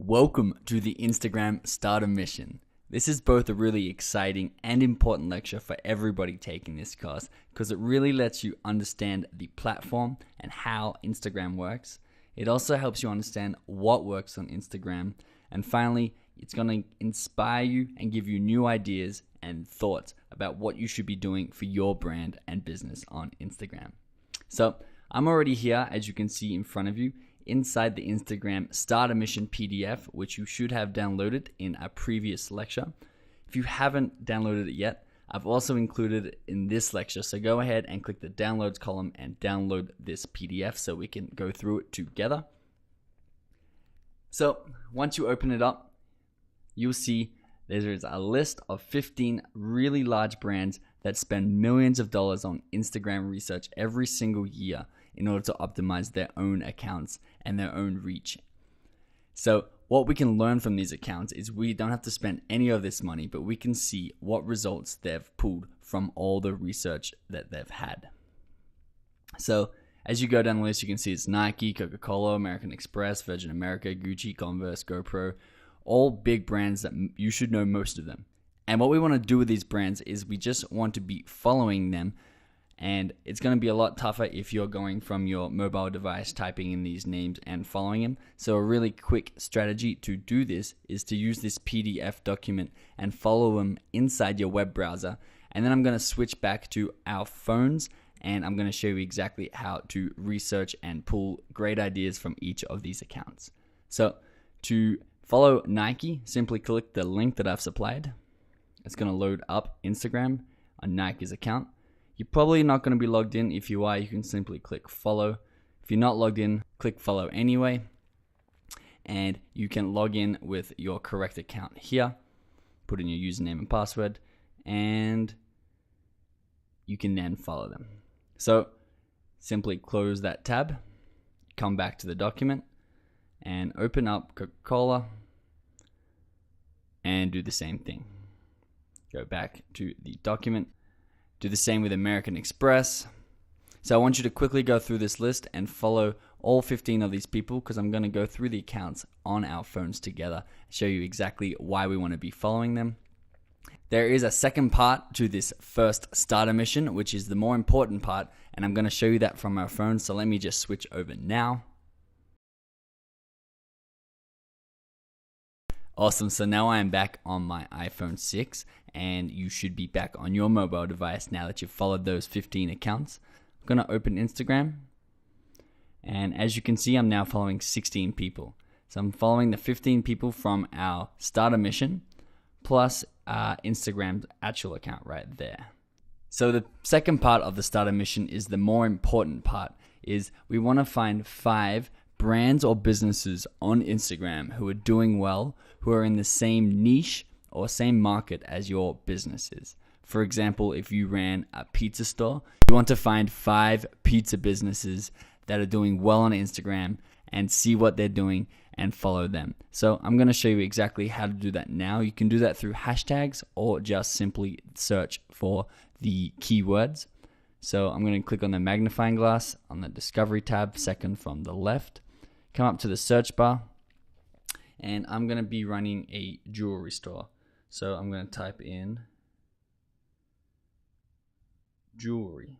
Welcome to the Instagram Starter Mission. This is both a really exciting and important lecture for everybody taking this course because it really lets you understand the platform and how Instagram works. It also helps you understand what works on Instagram. And finally, it's going to inspire you and give you new ideas and thoughts about what you should be doing for your brand and business on Instagram. So I'm already here, as you can see in front of you, inside the Instagram Starter Mission PDF, which you should have downloaded in a previous lecture. If you haven't downloaded it yet, I've also included it in this lecture. So go ahead and click the downloads column and download this PDF so we can go through it together. So once you open it up, you'll see there is a list of 15 really large brands that spend millions of dollars on Instagram research every single year in order to optimize their own accounts and their own reach. So what we can learn from these accounts is we don't have to spend any of this money, but we can see what results they've pulled from all the research that they've had. So as you go down the list, you can see it's Nike, Coca-Cola, American Express, Virgin America, Gucci, Converse, GoPro, all big brands that you should know most of them. And what we want to do with these brands is we just want to be following them. And it's going to be a lot tougher if you're going from your mobile device, typing in these names and following them. So a really quick strategy to do this is to use this PDF document and follow them inside your web browser. And then I'm going to switch back to our phones and I'm going to show you exactly how to research and pull great ideas from each of these accounts. So to follow Nike, simply click the link that I've supplied. It's going to load up Instagram on Nike's account. You're probably not going to be logged in. If you are, you can simply click follow. If you're not logged in, click follow anyway. And you can log in with your correct account here. Put in your username and password. And you can then follow them. So simply close that tab. Come back to the document. And open up Coca-Cola. And do the same thing. Go back to the document. Do the same with American Express. So I want you to quickly go through this list and follow all 15 of these people because I'm going to go through the accounts on our phones together, show you exactly why we want to be following them. There is a second part to this first starter mission, which is the more important part, and I'm going to show you that from our phones. So let me just switch over now. Awesome, so now I am back on my iPhone 6 and you should be back on your mobile device now that you've followed those 15 accounts. I'm going to open Instagram and as you can see I'm now following 16 people. So I'm following the 15 people from our starter mission plus Instagram's actual account right there. So the second part of the starter mission is the more important part, is we want to find 5 brands or businesses on Instagram who are doing well, who are in the same niche or same market as your business is. For example, if you ran a pizza store, you want to find 5 pizza businesses that are doing well on Instagram and see what they're doing and follow them. So I'm going to show you exactly how to do that now. You can do that through hashtags or just simply search for the keywords. So I'm going to click on the magnifying glass on the Discovery tab, second from the left. Come up to the search bar, and I'm going to be running a jewelry store. So I'm going to type in jewelry.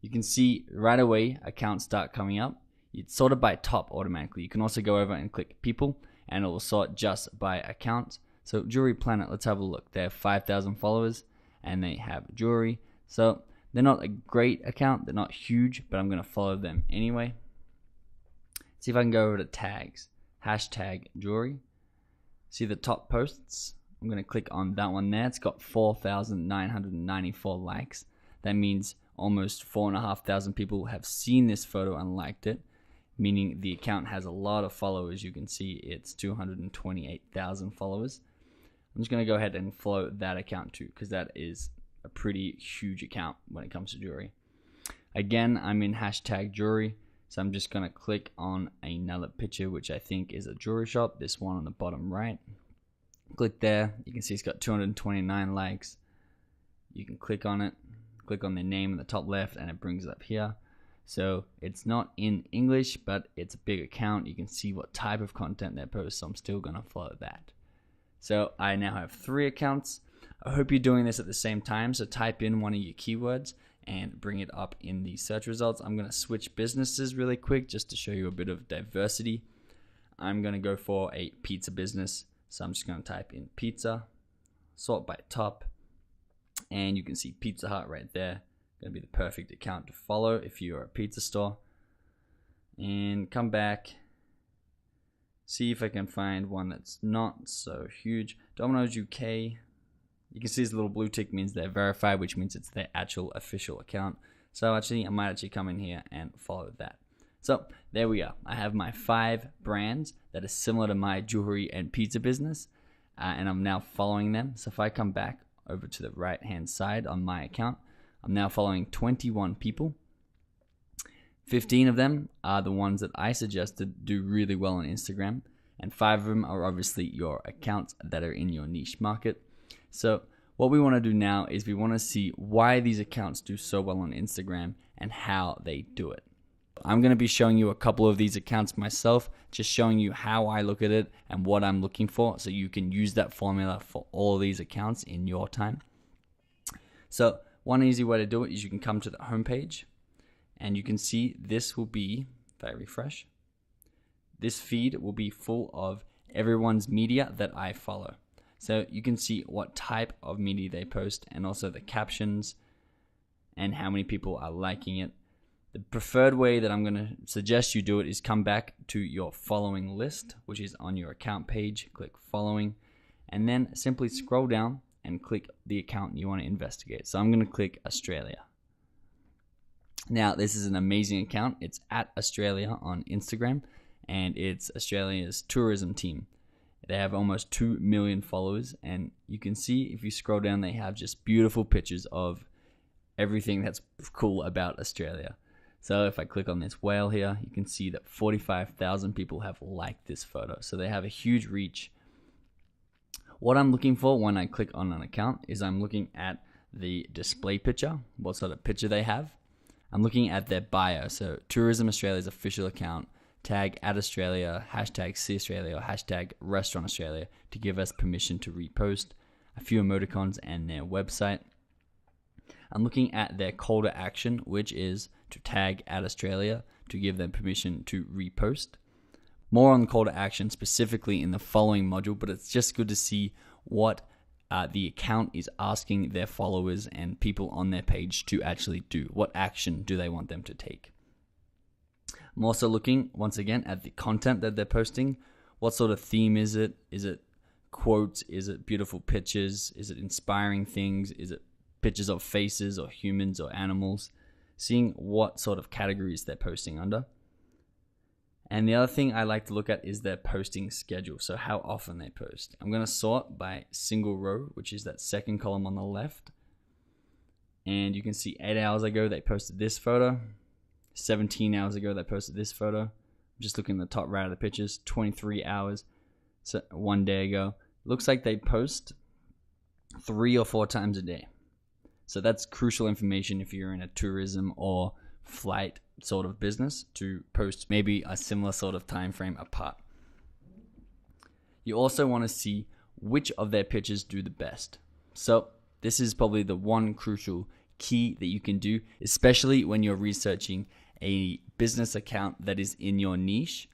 You can see right away accounts start coming up. It's sorted by top automatically. You can also go over and click people, and it will sort just by account. So Jewelry Planet, let's have a look. They have 5,000 followers, and they have jewelry. So they're not a great account. They're not huge, but I'm going to follow them anyway. See if I can go over to tags, hashtag jewelry. See the top posts? I'm going to click on that one there. It's got 4,994 likes. That means almost 4,500 people have seen this photo and liked it, meaning the account has a lot of followers. You can see it's 228,000 followers. I'm just going to go ahead and follow that account too because that is a pretty huge account when it comes to jewelry. Again, I'm in hashtag jewelry. So I'm just going to click on another picture, which I think is a jewelry shop. This one on the bottom right. Click there. You can see it's got 229 likes. You can click on it. Click on their name in the top left and it brings it up here. So it's not in English, but it's a big account. You can see what type of content they post, so I'm still going to follow that. So I now have 3 accounts. I hope you're doing this at the same time. So type in one of your keywords and bring it up in the search results. I'm going to switch businesses really quick just to show you a bit of diversity. I'm going to go for a pizza business. So I'm just going to type in pizza, sort by top, and you can see Pizza Hut right there. Going to be the perfect account to follow if you're a pizza store. And come back, see if I can find one that's not so huge. Domino's UK. You can see this little blue tick means they're verified, which means it's their actual official account. So actually, I might actually come in here and follow that. So there we are. I have my 5 brands that are similar to my jewelry and pizza business, and I'm now following them. So if I come back over to the right hand side on my account, I'm now following 21 people. 15 of them are the ones that I suggested do really well on Instagram, and 5 of them are obviously your accounts that are in your niche market. So what we want to do now is we want to see why these accounts do so well on Instagram and how they do it. I'm going to be showing you a couple of these accounts myself, just showing you how I look at it and what I'm looking for, so you can use that formula for all of these accounts in your time. So one easy way to do it is you can come to the homepage, and you can see this will be, if I refresh, this feed will be full of everyone's media that I follow. So you can see what type of media they post and also the captions and how many people are liking it. The preferred way that I'm going to suggest you do it is come back to your following list, which is on your account page. Click following, and then simply scroll down and click the account you want to investigate. So I'm going to click Australia. Now, this is an amazing account. It's at Australia on Instagram, and it's Australia's tourism team. They have almost 2 million followers, and you can see if you scroll down, they have just beautiful pictures of everything that's cool about Australia. So if I click on this whale here, you can see that 45,000 people have liked this photo. So they have a huge reach. What I'm looking for when I click on an account is I'm looking at the display picture, what sort of picture they have. I'm looking at their bio. So Tourism Australia's official account, tag @Australia, hashtag #SeeAustralia, or hashtag Restaurant Australia to give us permission to repost, a few emoticons, and their website. I'm looking at their call to action, which is to tag @Australia to give them permission to repost. More on the call to action specifically in the following module, but it's just good to see what the account is asking their followers and people on their page to actually do. What action do they want them to take? I'm also looking, once again, at the content that they're posting. What sort of theme is it? Is it quotes? Is it beautiful pictures? Is it inspiring things? Is it pictures of faces or humans or animals? Seeing what sort of categories they're posting under. And the other thing I like to look at is their posting schedule, so how often they post. I'm going to sort by single row, which is that second column on the left. And you can see 8 hours ago they posted this photo. 17 hours ago they posted this photo. I'm just looking at the top right of the pictures. 23 hours, so 1 day ago. Looks like they post 3 or 4 times a day. So that's crucial information if you're in a tourism or flight sort of business, to post maybe a similar sort of time frame apart. You also want to see which of their pictures do the best. So this is probably the one crucial key that you can do, especially when you're researching a business account that is in your niche.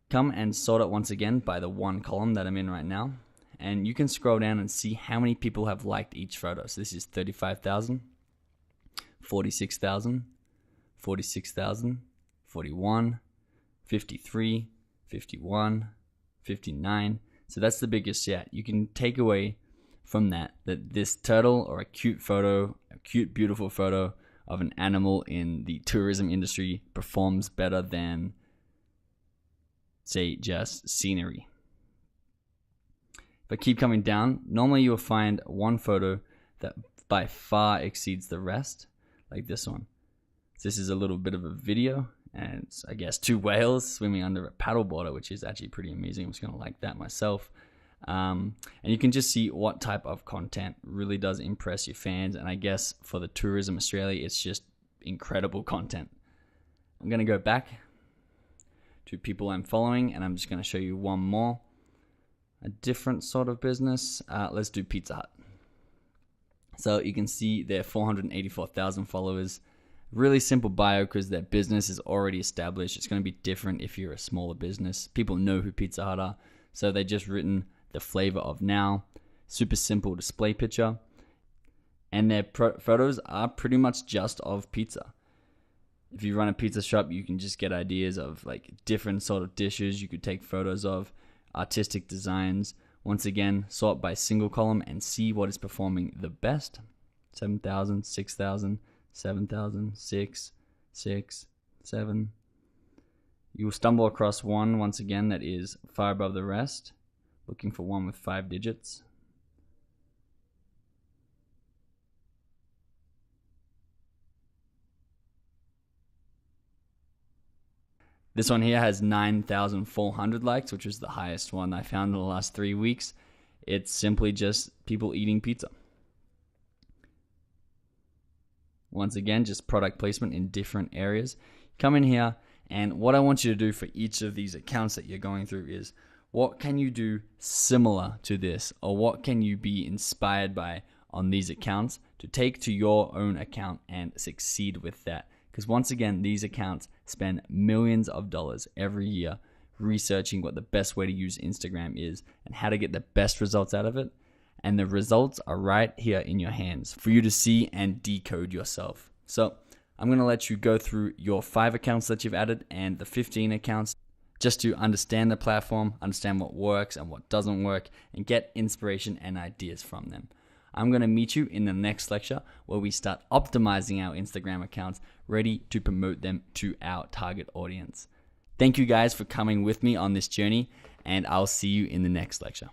Come and sort it once again by the one column that I'm in right now. And you can scroll down and see how many people have liked each photo. So this is 35,000, 46,000, 46,000, 41, 53, 51, 59. So that's the biggest yet. You can take away from that this turtle or a cute photo, a cute, beautiful photo of an animal in the tourism industry performs better than, say, just scenery. If I keep coming down, normally you'll find one photo that by far exceeds the rest, like this one. So this is a little bit of a video, and it's, I guess, 2 whales swimming under a paddleboarder, which is actually pretty amazing. I'm just going to like that myself. And you can just see what type of content really does impress your fans. And I guess for the Tourism Australia, it's just incredible content. I'm going to go back to people I'm following, and I'm just going to show you one more, a different sort of business. Let's do Pizza Hut. So you can see they're 484,000 followers. Really simple bio because their business is already established. It's going to be different if you're a smaller business. People know who Pizza Hut are, so they just written the flavor of now. Super simple display picture. And their photos are pretty much just of pizza. If you run a pizza shop, you can just get ideas of like different sort of dishes you could take photos of, artistic designs. Once again, sort by single column and see what is performing the best. 7,000, 6,000, 7,000, 6, 6, 7. You will stumble across one, once again, that is far above the rest. Looking for one with 5 digits. This one here has 9,400 likes, which was the highest one I found in the last 3 weeks. It's simply just people eating pizza. Once again, just product placement in different areas. Come in here, and what I want you to do for each of these accounts that you're going through is, what can you do similar to this, or what can you be inspired by on these accounts to take to your own account and succeed with that? Because once again, these accounts spend millions of dollars every year researching what the best way to use Instagram is and how to get the best results out of it. And the results are right here in your hands for you to see and decode yourself. So I'm going to let you go through your 5 accounts that you've added and the 15 accounts just to understand the platform, understand what works and what doesn't work, and get inspiration and ideas from them. I'm going to meet you in the next lecture where we start optimizing our Instagram accounts, ready to promote them to our target audience. Thank you guys for coming with me on this journey, and I'll see you in the next lecture.